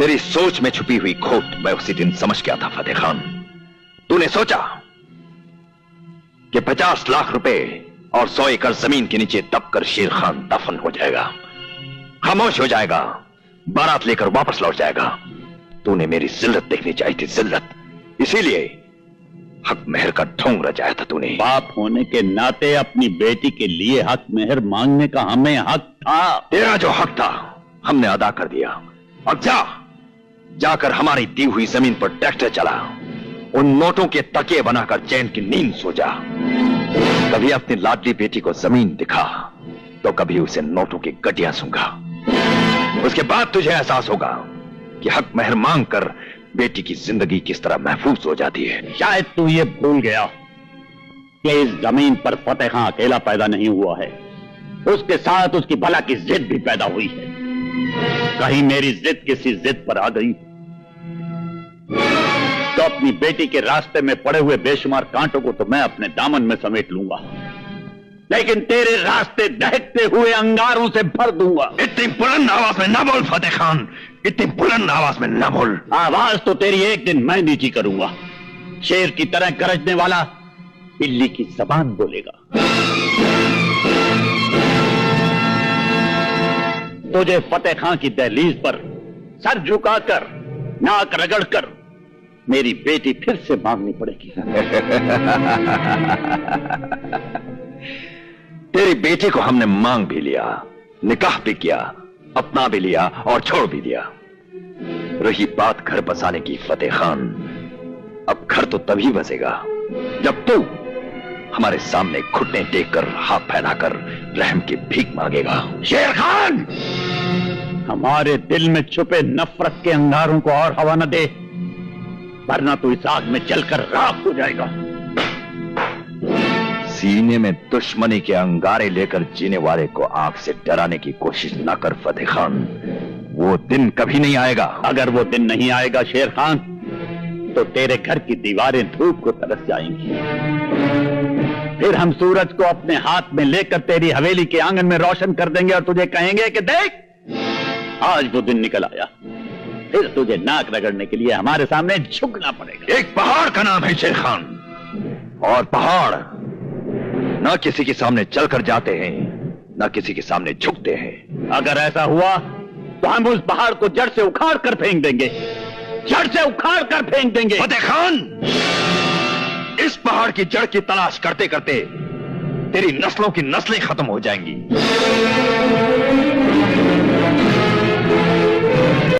तेरी सोच में छुपी हुई खोट मैं उसी दिन समझ गया था फतेह खान। तूने सोचा कि 50 लाख रुपए और 100 एकड़ जमीन के नीचे दबकर शेर खान दफन हो जाएगा, खामोश हो जाएगा, बारात लेकर वापस लौट जाएगा। तूने मेरी जिल्लत देखनी चाहिए थी, जिल्लत। इसीलिए हक मेहर का ढोंग रचाया था तूने। बाप होने के नाते अपनी बेटी के लिए हक मेहर मांगने का हमें हक था। तेरा जो हक था हमने अदा कर दिया। अब जाकर हमारी दी हुई जमीन पर ट्रैक्टर चला, उन नोटों के तकिए बनाकर चैन की नींद सो जा। कभी अपनी लाडली बेटी को जमीन दिखा तो कभी उसे नोटों की गड्डियां सूंघा। उसके बाद तुझे एहसास होगा कि हक मेहर मांग कर बेटी की जिंदगी किस तरह महफूज हो जाती है। शायद तू ये भूल गया कि इस जमीन पर फतेह खां अकेला पैदा नहीं हुआ है, उसके साथ उसकी भला की जिद भी पैदा हुई है। कहीं मेरी जिद किसी जिद पर आ गई तो अपनी बेटी के रास्ते में पड़े हुए बेशुमार कांटों को तो मैं अपने दामन में समेट लूंगा, लेकिन तेरे रास्ते दहकते हुए अंगारों से भर दूंगा। इतनी बुलंद आवाज में ना बोल फतेह खान, इतनी बुलंद आवाज में ना बोल। आवाज तो तेरी एक दिन मैं नीची करूंगा। शेर की तरह गरजने वाला बिल्ली की जबान बोलेगा। तुझे फतेह खां की दहलीज पर सर झुकाकर, नाक रगड़कर मेरी बेटी फिर से मांगनी पड़ेगी। तेरी बेटी को हमने मांग भी लिया, निकाह भी किया, अपना भी लिया और छोड़ भी दिया। रही बात घर बसाने की फतेह खान, अब घर तो तभी बसेगा जब तू हमारे सामने घुटने टेककर हाथ फैलाकर रहम की भीख मांगेगा। शेर खान, हमारे दिल में छुपे नफरत के अंगारों को और हवा न दे, वरना तू इस आग में जलकर राख हो जाएगा। सीने में दुश्मनी के अंगारे लेकर जीने वाले को आग से डराने की कोशिश न कर फतेह खान, वो दिन कभी नहीं आएगा। अगर वो दिन नहीं आएगा शेर खान, तो तेरे घर की दीवारें धूप को तरस जाएंगी। फिर हम सूरज को अपने हाथ में लेकर तेरी हवेली के आंगन में रोशन कर देंगे और तुझे कहेंगे कि देख, आज वो दिन निकल आया। फिर तुझे नाक रगड़ने के लिए हमारे सामने झुकना पड़ेगा। एक पहाड़ का नाम है शेर खान, और पहाड़ न किसी के सामने चलकर जाते हैं, न किसी के सामने झुकते हैं। अगर ऐसा हुआ तो हम उस पहाड़ को जड़ से उखाड़ कर फेंक देंगे, जड़ से उखाड़ कर फेंक देंगे। फतेह खान, इस पहाड़ की जड़ की तलाश करते करते तेरी नस्लों की नस्लें खत्म हो जाएंगी।